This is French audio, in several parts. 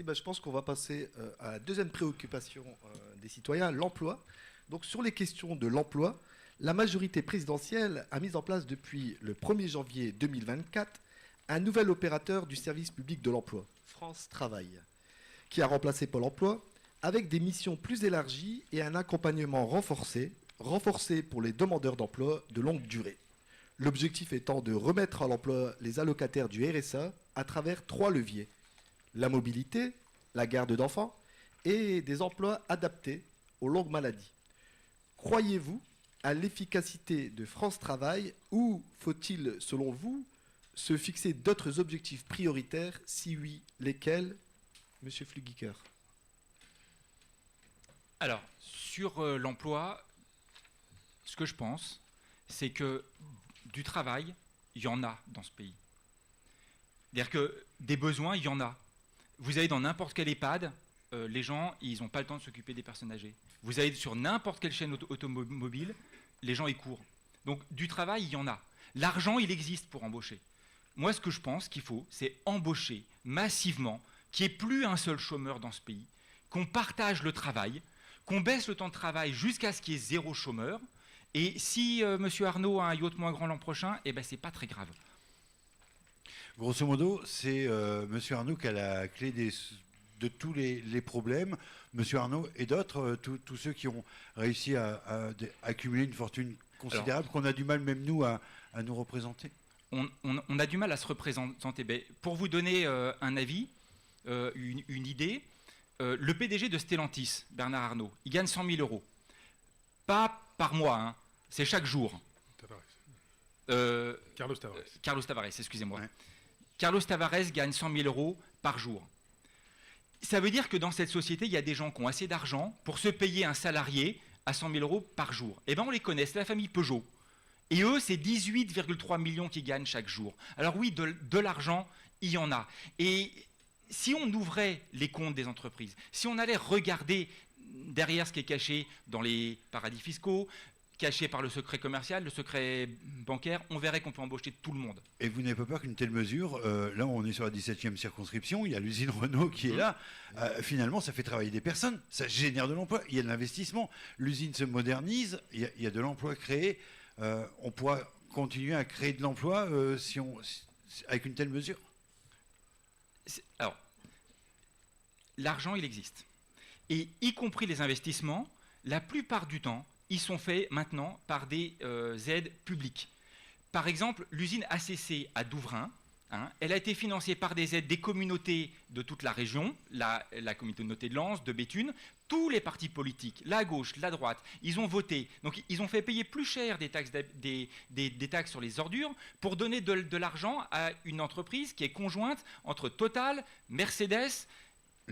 Merci. Je pense qu'on va passer à la deuxième préoccupation des citoyens, l'emploi. Donc sur les questions de l'emploi, la majorité présidentielle a mis en place depuis le 1er janvier 2024 un nouvel opérateur du service public de l'emploi, France Travail, qui a remplacé Pôle emploi avec des missions plus élargies et un accompagnement renforcé pour les demandeurs d'emploi de longue durée. L'objectif étant de remettre à l'emploi les allocataires du RSA à travers 3 leviers. La mobilité, la garde d'enfants et des emplois adaptés aux longues maladies. Croyez-vous à l'efficacité de France Travail ou faut-il, selon vous, se fixer d'autres objectifs prioritaires? Si oui, lesquels, Monsieur Flugiker? Alors, sur l'emploi, ce que je pense, c'est que du travail, il y en a dans ce pays. C'est-à-dire que des besoins, il y en a. Vous allez dans n'importe quel EHPAD, les gens, ils n'ont pas le temps de s'occuper des personnes âgées. Vous allez sur n'importe quelle chaîne automobile, les gens, ils courent. Donc, du travail, il y en a. L'argent, il existe pour embaucher. Moi, ce que je pense qu'il faut, c'est embaucher massivement, qu'il n'y ait plus un seul chômeur dans ce pays, qu'on partage le travail, qu'on baisse le temps de travail jusqu'à ce qu'il y ait 0 chômeur. Et si M. Arnault a un yacht moins grand l'an prochain, eh ben, c'est pas très grave. Grosso modo, c'est M. Arnault qui a la clé de tous les problèmes. M. Arnault et d'autres, tous ceux qui ont réussi à accumuler une fortune considérable, qu'on a du mal, même nous, à nous représenter. On a du mal à se représenter. Ben, pour vous donner un avis, une idée, le PDG de Stellantis, Bernard Arnault, il gagne 100 000 euros. Pas par mois, hein, c'est chaque jour. Carlos Tavares. Carlos Tavares, excusez-moi. Ouais. Carlos Tavares gagne 100 000 euros par jour. Ça veut dire que dans cette société, il y a des gens qui ont assez d'argent pour se payer un salarié à 100 000 euros par jour. Eh bien, on les connaît, c'est la famille Peugeot. Et eux, c'est 18,3 millions qu'ils gagnent chaque jour. Alors oui, de l'argent, il y en a. Et si on ouvrait les comptes des entreprises, si on allait regarder derrière ce qui est caché dans les paradis fiscaux, caché par le secret commercial, le secret bancaire, on verrait qu'on peut embaucher tout le monde. Et vous n'avez pas peur qu'une telle mesure, là on est sur la 17e circonscription, il y a l'usine Renault qui est là, finalement ça fait travailler des personnes, ça génère de l'emploi, il y a de l'investissement, l'usine se modernise, il y a de l'emploi créé, on pourra continuer à créer de l'emploi avec une telle mesure. Alors, l'argent il existe. Et y compris les investissements, la plupart du temps, ils sont faits maintenant par des aides publiques. Par exemple, l'usine ACC à Douvrin, elle a été financée par des aides des communautés de toute la région, la communauté de Lens, de Béthune, tous les partis politiques, la gauche, la droite, ils ont voté. Donc ils ont fait payer plus cher des taxes, des taxes sur les ordures pour donner de l'argent à une entreprise qui est conjointe entre Total, Mercedes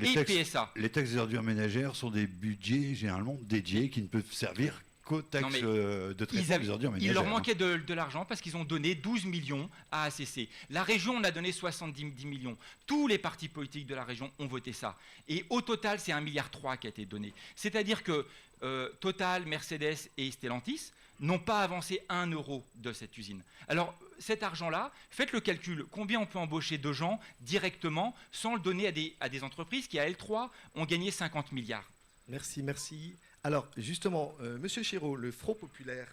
et PSA. Les taxes des ordures ménagères sont des budgets généralement dédiés qui ne peuvent servir qu'aux taxes de traitement des ordures ménagères. Il leur manquait de l'argent parce qu'ils ont donné 12 millions à ACC. La région en a donné 70 millions. Tous les partis politiques de la région ont voté ça. Et au total, c'est 1,3 milliard qui a été donné. C'est-à-dire que Total, Mercedes et Stellantis n'ont pas avancé 1 euro de cette usine. Alors, cet argent-là, faites le calcul. Combien on peut embaucher de gens directement sans le donner à des entreprises qui, à L3, ont gagné 50 milliards? Merci, merci. Alors, justement, Monsieur Chéreau, le Front populaire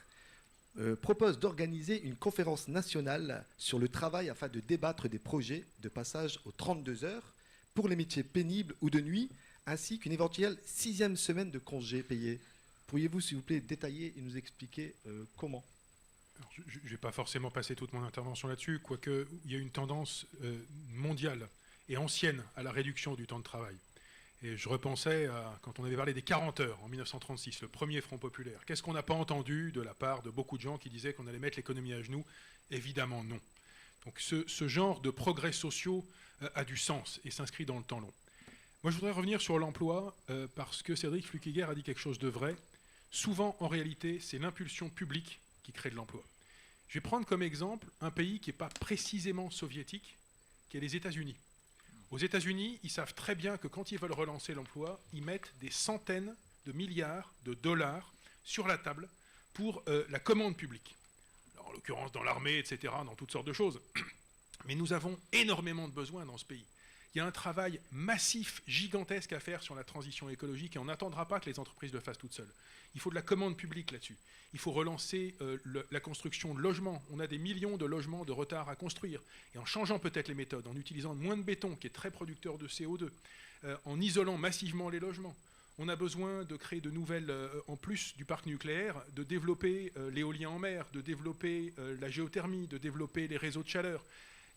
propose d'organiser une conférence nationale sur le travail afin de débattre des projets de passage aux 32 heures pour les métiers pénibles ou de nuit, ainsi qu'une éventuelle 6e semaine de congés payés. Pourriez-vous, s'il vous plaît, détailler et nous expliquer comment? Alors, je ne vais pas forcément passer toute mon intervention là-dessus, quoique il y a une tendance mondiale et ancienne à la réduction du temps de travail. Et je repensais à quand on avait parlé des 40 heures en 1936, le premier Front populaire. Qu'est-ce qu'on n'a pas entendu de la part de beaucoup de gens qui disaient qu'on allait mettre l'économie à genoux? Évidemment non. Donc ce genre de progrès sociaux a du sens et s'inscrit dans le temps long. Moi je voudrais revenir sur l'emploi parce que Cédric Flukiger a dit quelque chose de vrai. Souvent en réalité c'est l'impulsion publique qui crée de l'emploi. Je vais prendre comme exemple un pays qui n'est pas précisément soviétique, qui est les États-Unis. Aux États-Unis, ils savent très bien que quand ils veulent relancer l'emploi, ils mettent des centaines de milliards de dollars sur la table pour la commande publique. Alors, en l'occurrence dans l'armée, etc., dans toutes sortes de choses. Mais nous avons énormément de besoins dans ce pays. Il y a un travail massif, gigantesque à faire sur la transition écologique et on n'attendra pas que les entreprises le fassent toutes seules. Il faut de la commande publique là-dessus. Il faut relancer la construction de logements. On a des millions de logements de retard à construire. Et en changeant peut-être les méthodes, en utilisant moins de béton, qui est très producteur de CO2, en isolant massivement les logements, on a besoin de créer de nouvelles, en plus du parc nucléaire, de développer l'éolien en mer, de développer la géothermie, de développer les réseaux de chaleur.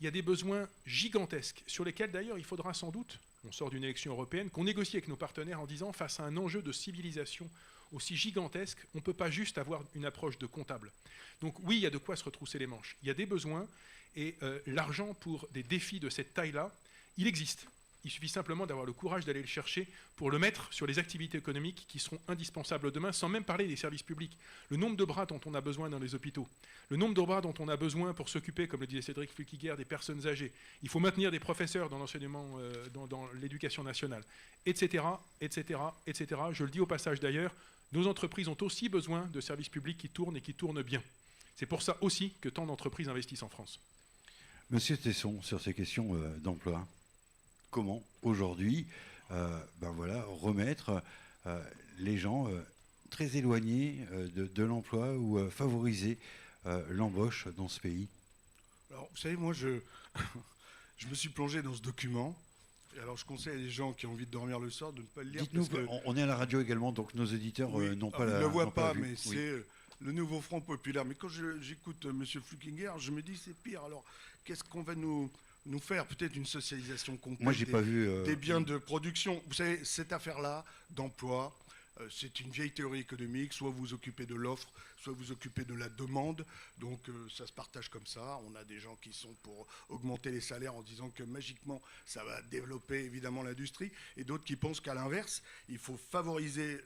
Il y a des besoins gigantesques, sur lesquels d'ailleurs il faudra sans doute, on sort d'une élection européenne, qu'on négocie avec nos partenaires en disant, face à un enjeu de civilisation aussi gigantesque, on ne peut pas juste avoir une approche de comptable. Donc oui, il y a de quoi se retrousser les manches. Il y a des besoins, et l'argent pour des défis de cette taille-là, il existe. Il suffit simplement d'avoir le courage d'aller le chercher pour le mettre sur les activités économiques qui seront indispensables demain, sans même parler des services publics. Le nombre de bras dont on a besoin dans les hôpitaux, le nombre de bras dont on a besoin pour s'occuper, comme le disait Cédric Flukiger, des personnes âgées. Il faut maintenir des professeurs dans l'enseignement, dans l'éducation nationale, etc., etc., etc. Je le dis au passage d'ailleurs, nos entreprises ont aussi besoin de services publics qui tournent et qui tournent bien. C'est pour ça aussi que tant d'entreprises investissent en France. Monsieur Tesson, sur ces questions d'emploi, comment aujourd'hui remettre les gens très éloignés de l'emploi ou favoriser l'embauche dans ce pays? Alors, vous savez, moi, je me suis plongé dans ce document. Et alors, je conseille à des gens qui ont envie de dormir le soir de ne pas le lire. Dites-nous, on est à la radio également, donc nos auditeurs n'ont pas la Ils ne le voient pas, vue. mais c'est le nouveau Front populaire. Mais quand j'écoute M. Flukiger, je me dis c'est pire. Alors, qu'est-ce qu'on va nous faire? Peut-être une socialisation complète Moi, j'ai pas vu des biens de production. Vous savez, cette affaire-là, d'emploi, c'est une vieille théorie économique. Soit vous vous occupez de l'offre, soit vous vous occupez de la demande. Donc, ça se partage comme ça. On a des gens qui sont pour augmenter les salaires en disant que magiquement, ça va développer évidemment l'industrie. Et d'autres qui pensent qu'à l'inverse, il faut favoriser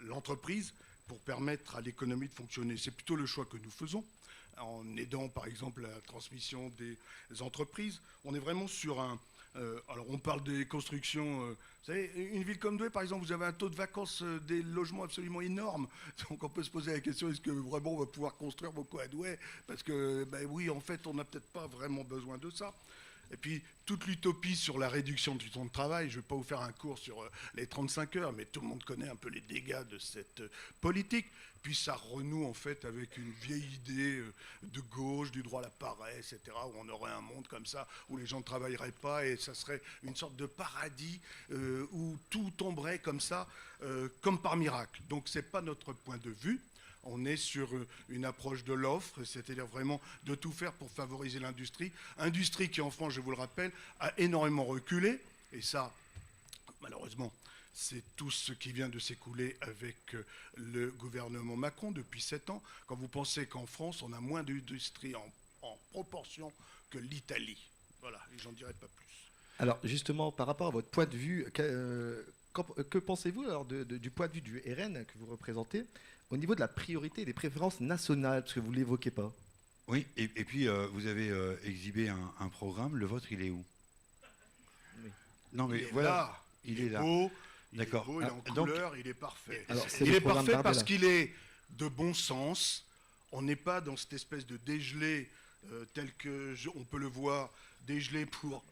l'entreprise pour permettre à l'économie de fonctionner. C'est plutôt le choix que nous faisons, en aidant par exemple la transmission des entreprises. On est vraiment sur un... alors on parle des constructions... vous savez, une ville comme Douai, par exemple, vous avez un taux de vacances des logements absolument énorme. Donc on peut se poser la question, est-ce que vraiment on va pouvoir construire beaucoup à Douai? Parce que, oui, en fait, on n'a peut-être pas vraiment besoin de ça. Et puis, toute l'utopie sur la réduction du temps de travail, je ne vais pas vous faire un cours sur les 35 heures, mais tout le monde connaît un peu les dégâts de cette politique. Puis ça renoue en fait avec une vieille idée de gauche, du droit à la paresse, etc., où on aurait un monde comme ça, où les gens ne travailleraient pas, et ça serait une sorte de paradis où tout tomberait comme ça, comme par miracle. Donc ce n'est pas notre point de vue. On est sur une approche de l'offre, c'est-à-dire vraiment de tout faire pour favoriser l'industrie. Industrie qui, en France, je vous le rappelle, a énormément reculé. Et ça, malheureusement, c'est tout ce qui vient de s'écouler avec le gouvernement Macron depuis 7 ans. Quand vous pensez qu'en France, on a moins d'industrie en proportion que l'Italie. Voilà, et j'en dirai pas plus. Alors, justement, par rapport à votre point de vue, que pensez-vous alors du point de vue du RN que vous représentez au niveau de la priorité et des préférences nationales, parce que vous ne l'évoquez pas? Oui, et puis vous avez exhibé un programme. Le vôtre, il est où? Oui. Non, mais Il est voilà, là. il est là. Beau, D'accord. il est en couleur, il est parfait. Alors, Il est programme parfait parce Bardella. qu'il est de bon sens. On n'est pas dans cette espèce de dégelé tel que on peut le voir, dégelé pour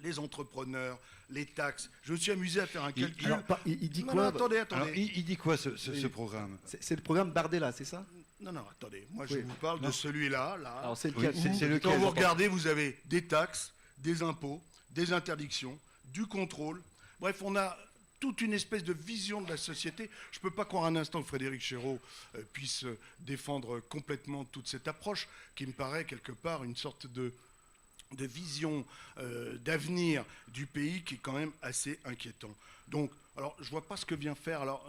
les entrepreneurs, les taxes. Je me suis amusé à faire un calcul. Alors, il dit Non, quoi? non, attendez. Alors, il dit quoi ce programme? C'est le programme Bardella, c'est ça? Non, attendez. Moi, je Oui. vous parle de celui-là. Là, Alors, c'est Oui, lequel? c'est où, lequel? quand vous regardez, vous avez des taxes, des impôts, des interdictions, du contrôle. Bref, on a toute une espèce de vision de la société. Je ne peux pas croire un instant que Frédéric Chéreau puisse défendre complètement toute cette approche qui me paraît quelque part une sorte de vision d'avenir du pays qui est quand même assez inquiétant. Donc, alors, je ne vois pas ce que vient faire. Alors,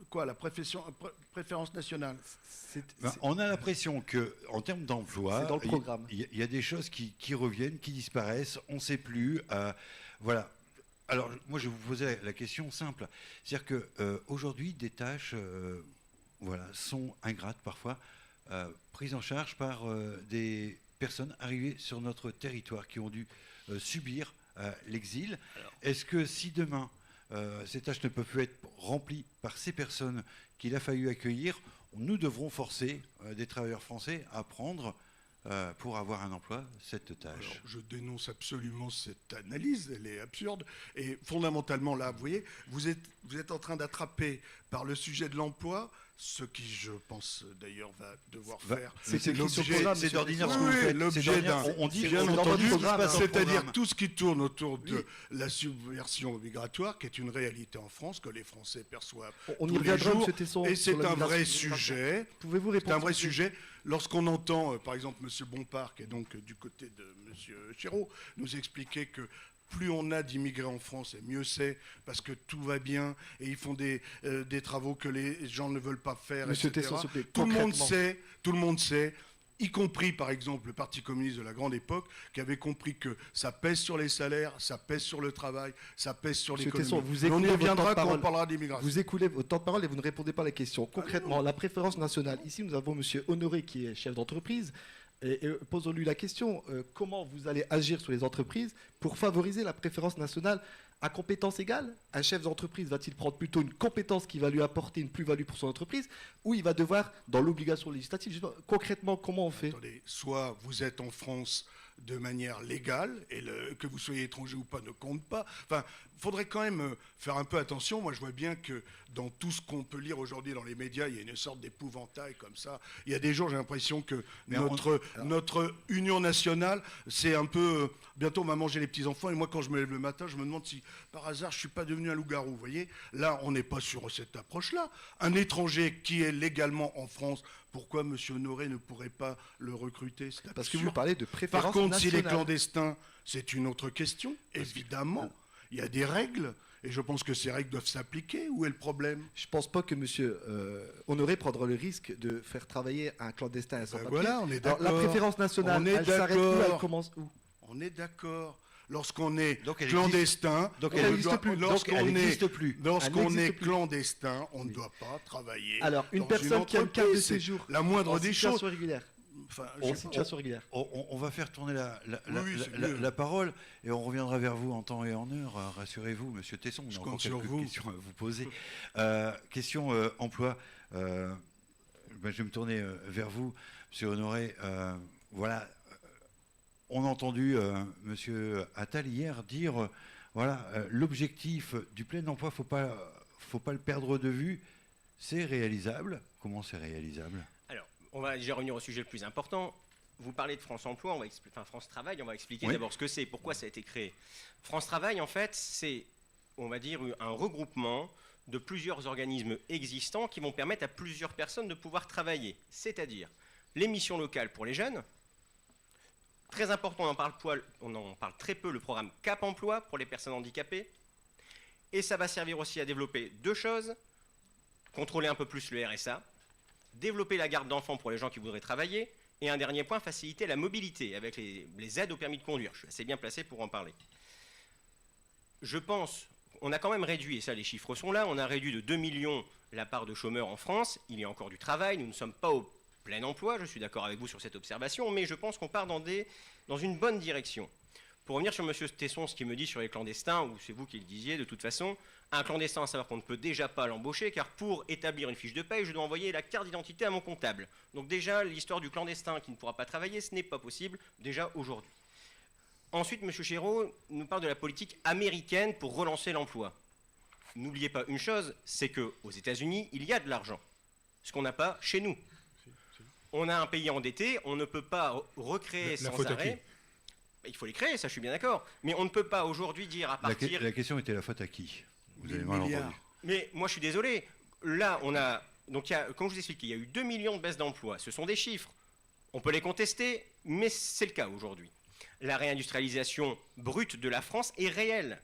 quoi, la préférence nationale? On a l'impression qu'en termes d'emploi, C'est dans le programme. il y a des choses qui reviennent, qui disparaissent, on ne sait plus. Voilà. Alors, moi, je vais vous poser la question simple. C'est-à-dire qu'aujourd'hui, des tâches sont ingrates parfois, prises en charge par des personnes arrivées sur notre territoire qui ont dû subir l'exil. Est-ce que si demain, ces tâches ne peuvent plus être remplies par ces personnes qu'il a fallu accueillir, nous devrons forcer des travailleurs français à prendre pour avoir un emploi cette tâche? Alors, je dénonce absolument cette analyse, elle est absurde. Et fondamentalement, là, vous voyez, vous êtes en train d'attraper par le sujet de l'emploi ce qui, je pense d'ailleurs, va devoir faire. C'est écrit sur le programme, c'est monsieur d'ordinaire le ce que vous Oui, faites. l'objet C'est d'ordinaire, d'un- on dit Bien on entendu, entend ce qui se passe dans le c'est-à-dire programme. tout ce qui tourne autour de la subversion migratoire, qui est une réalité en France, que les Français perçoivent On y tous les reviendra, jours. monsieur Tesson. Et sur c'est la un vrai migration. sujet. Pouvez-vous C'est répondre un vrai s'il vous plaît sujet. Lorsqu'on entend, par exemple, M. Bompard, qui est donc du côté de M. Chéreau, nous expliquer que plus on a d'immigrés en France, et mieux c'est, parce que tout va bien, et ils font des travaux que les gens ne veulent pas faire, Monsieur etc. Tesson, s'il vous plaît, Tout concrètement. le monde sait, y compris par exemple le Parti communiste de la grande époque, qui avait compris que ça pèse sur les salaires, ça pèse sur le travail, ça pèse sur Monsieur l'économie. Tesson, vous Mais on y écoulez votre temps reviendra de quand on parole. parlera d'immigration. Vous écoulez votre temps de parole et vous ne répondez pas à la question. Concrètement, la préférence nationale. Ici, nous avons monsieur Honoré qui est chef d'entreprise. Et posons-lui la question, comment vous allez agir sur les entreprises pour favoriser la préférence nationale à compétence égale? Un chef d'entreprise va-t-il prendre plutôt une compétence qui va lui apporter une plus-value pour son entreprise, ou il va devoir, dans l'obligation législative, je sais pas, concrètement, comment on fait? Attendez, soit vous êtes en France de manière légale, et que vous soyez étranger ou pas ne compte pas. Enfin, il faudrait quand même faire un peu attention. Moi, je vois bien que dans tout ce qu'on peut lire aujourd'hui dans les médias, il y a une sorte d'épouvantail comme ça. Il y a des jours, j'ai l'impression que Mais notre union nationale, c'est un peu... bientôt, on va manger les petits-enfants, et moi, quand je me lève le matin, je me demande si, par hasard, je ne suis pas devenu un loup-garou. Vous voyez, là, on n'est pas sur cette approche-là. Un étranger qui est légalement en France, pourquoi M. Honoré ne pourrait pas le recruter? C'est Parce que absurde. vous parlez de préférence Par contre, s'il est nationale. clandestin, c'est une autre question, évidemment. Il y a des règles, et je pense que ces règles doivent s'appliquer. Où est le problème? Je ne pense pas que monsieur Honoré prendra le risque de faire travailler un clandestin à son papier. Voilà, on est Alors, d'accord. la préférence nationale, On est elle s'arrête où? d'accord. Elle commence où? On est d'accord. Lorsqu'on est Donc elle clandestin, Donc on elle ne n'existe doit- plus. Donc lorsqu'on elle est- n'existe plus. lorsqu'on Elle est n'existe plus. clandestin, on ne doit pas travailler. Alors, une dans personne qui a une carte de entreprise, c'est séjour la moindre en des choses. situation régulière. Enfin, En je- situation régulière. On va faire tourner Oui, c'est mieux. la parole et on reviendra vers vous en temps et en heure. Rassurez-vous, Monsieur Tesson, on Je a compte encore sur quelques vous. questions à vous poser. Question emploi. Je vais me tourner vers vous, Monsieur Honoré. Voilà, on a entendu Monsieur Attal hier dire voilà, l'objectif du plein emploi, faut pas le perdre de vue. C'est réalisable. Comment c'est réalisable? Alors, on va déjà revenir au sujet le plus important. Vous parlez de France Emploi, enfin France Travail, on va expliquer Oui. d'abord ce que c'est, pourquoi ça a été créé. France Travail, en fait, c'est, on va dire, un regroupement de plusieurs organismes existants qui vont permettre à plusieurs personnes de pouvoir travailler. C'est-à-dire les missions locales pour les jeunes. Très important, on en parle très peu, le programme Cap Emploi pour les personnes handicapées. Et ça va servir aussi à développer deux choses. Contrôler un peu plus le RSA, développer la garde d'enfants pour les gens qui voudraient travailler, et un dernier point, faciliter la mobilité avec les aides au permis de conduire. Je suis assez bien placé pour en parler. Je pense, on a quand même réduit, et ça les chiffres sont là, on a réduit de 2 millions la part de chômeurs en France, il y a encore du travail, nous ne sommes pas au plein emploi, je suis d'accord avec vous sur cette observation, mais je pense qu'on part dans une bonne direction. Pour revenir sur M. Tesson, ce qu'il me dit sur les clandestins, ou c'est vous qui le disiez de toute façon, un clandestin, à savoir qu'on ne peut déjà pas l'embaucher, car pour établir une fiche de paye, je dois envoyer la carte d'identité à mon comptable. Donc déjà, l'histoire du clandestin qui ne pourra pas travailler, ce n'est pas possible, déjà aujourd'hui. Ensuite, M. Chéreau nous parle de la politique américaine pour relancer l'emploi. N'oubliez pas une chose, c'est qu'aux États-Unis, il y a de l'argent, ce qu'on n'a pas chez nous. On a un pays endetté, on ne peut pas recréer La sans faute à qui? arrêt. Il faut les créer, ça je suis bien d'accord. Mais on ne peut pas aujourd'hui dire à partir... La question était la faute à qui? Vous avez 1000 mal milliards. entendu. Mais moi je suis désolé. Là, on a... Donc, comme je vous explique, il y a eu 2 millions de baisses d'emplois. Ce sont des chiffres. On peut les contester, mais c'est le cas aujourd'hui. La réindustrialisation brute de la France est réelle.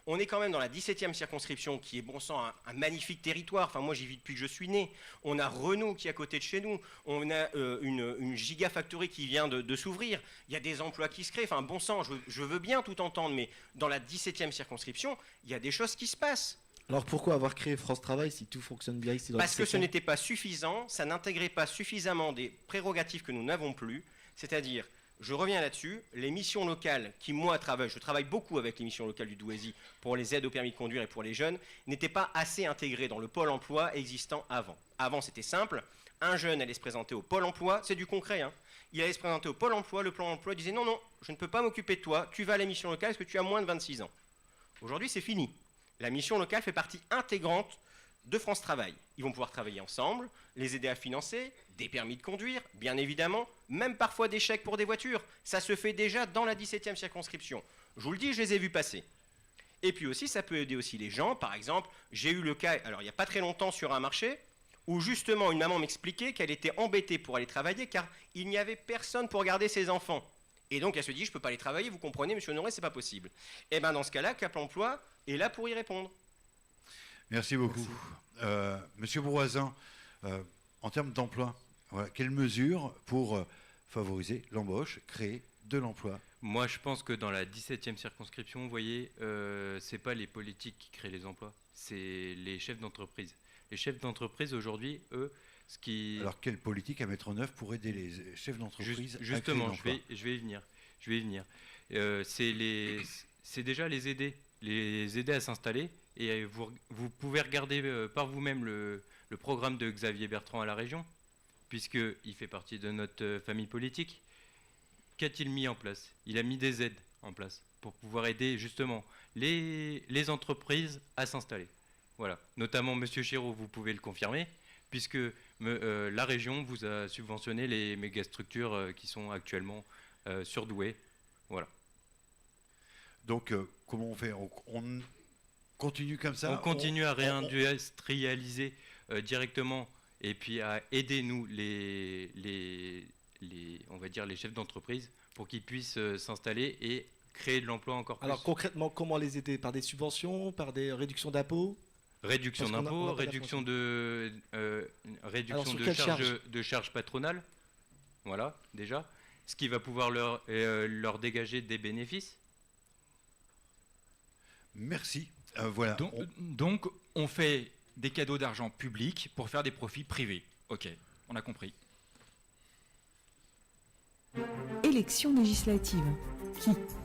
On est quand même dans la 17e circonscription, qui est bon sang un magnifique territoire. Enfin, moi, j'y vis depuis que je suis né. On a Renault qui est à côté de chez nous. On a une gigafactory qui vient de s'ouvrir. Il y a des emplois qui se créent. Enfin, bon sang, je veux bien tout entendre, mais dans la 17e circonscription, il y a des choses qui se passent. Alors pourquoi avoir créé France Travail si tout fonctionne bien ici dans le Parce que ce 17e? n'était pas suffisant, ça n'intégrait pas suffisamment des prérogatives que nous n'avons plus, c'est-à-dire, je reviens là-dessus, les missions locales qui, moi, je travaille beaucoup avec les missions locales du Douaisis pour les aides au permis de conduire et pour les jeunes, n'étaient pas assez intégrées dans le pôle emploi existant avant. Avant, c'était simple, un jeune allait se présenter au pôle emploi, c'est du concret, hein. il allait se présenter au Pôle emploi, le Pôle emploi disait non, non, je ne peux pas m'occuper de toi, tu vas à la mission locale parce que tu as moins de 26 ans. Aujourd'hui, c'est fini. La mission locale fait partie intégrante de France Travail. Ils vont pouvoir travailler ensemble, les aider à financer, des permis de conduire, bien évidemment, même parfois des chèques pour des voitures. Ça se fait déjà dans la 17e circonscription. Je vous le dis, je les ai vus passer. Et puis aussi, ça peut aider aussi les gens. Par exemple, j'ai eu le cas, alors il n'y a pas très longtemps sur un marché, où justement une maman m'expliquait qu'elle était embêtée pour aller travailler car il n'y avait personne pour garder ses enfants. Et donc elle se dit, je ne peux pas aller travailler, vous comprenez, monsieur Honoré, c'est pas possible. Et bien dans ce cas-là, Cap Emploi est là pour y répondre. Merci beaucoup. Monsieur Bourrazin, en termes d'emploi, voilà, quelles mesures pour favoriser l'embauche, créer de l'emploi? Moi, je pense que dans la 17e circonscription, vous voyez, c'est pas les politiques qui créent les emplois, c'est les chefs d'entreprise. Les chefs d'entreprise, aujourd'hui, eux, ce qui... Alors, quelle politique à mettre en œuvre pour aider les chefs d'entreprise justement, à créer de l'emploi? je vais y venir. C'est déjà les aider à s'installer. Et vous pouvez regarder par vous-même le programme de Xavier Bertrand à la région, puisqu'il fait partie de notre famille politique. Qu'a-t-il mis en place? Il a mis des aides en place pour pouvoir aider justement les entreprises à s'installer. Voilà. Notamment, Monsieur Chéreau, vous pouvez le confirmer, puisque la région vous a subventionné les mégastructures qui sont actuellement surdouées. Voilà. Donc, comment on fait? On continue comme ça? On continue à réindustrialiser directement et puis à aider nous on va dire les chefs d'entreprise pour qu'ils puissent s'installer et créer de l'emploi encore plus. Alors concrètement, comment les aider? Par des subventions, par des réductions d'impôts? Réduction d'impôts, réduction de charges patronales, voilà, déjà, ce qui va pouvoir leur dégager des bénéfices. Merci. Voilà. Donc, on fait des cadeaux d'argent public pour faire des profits privés. Ok, on a compris. Élections législatives. Qui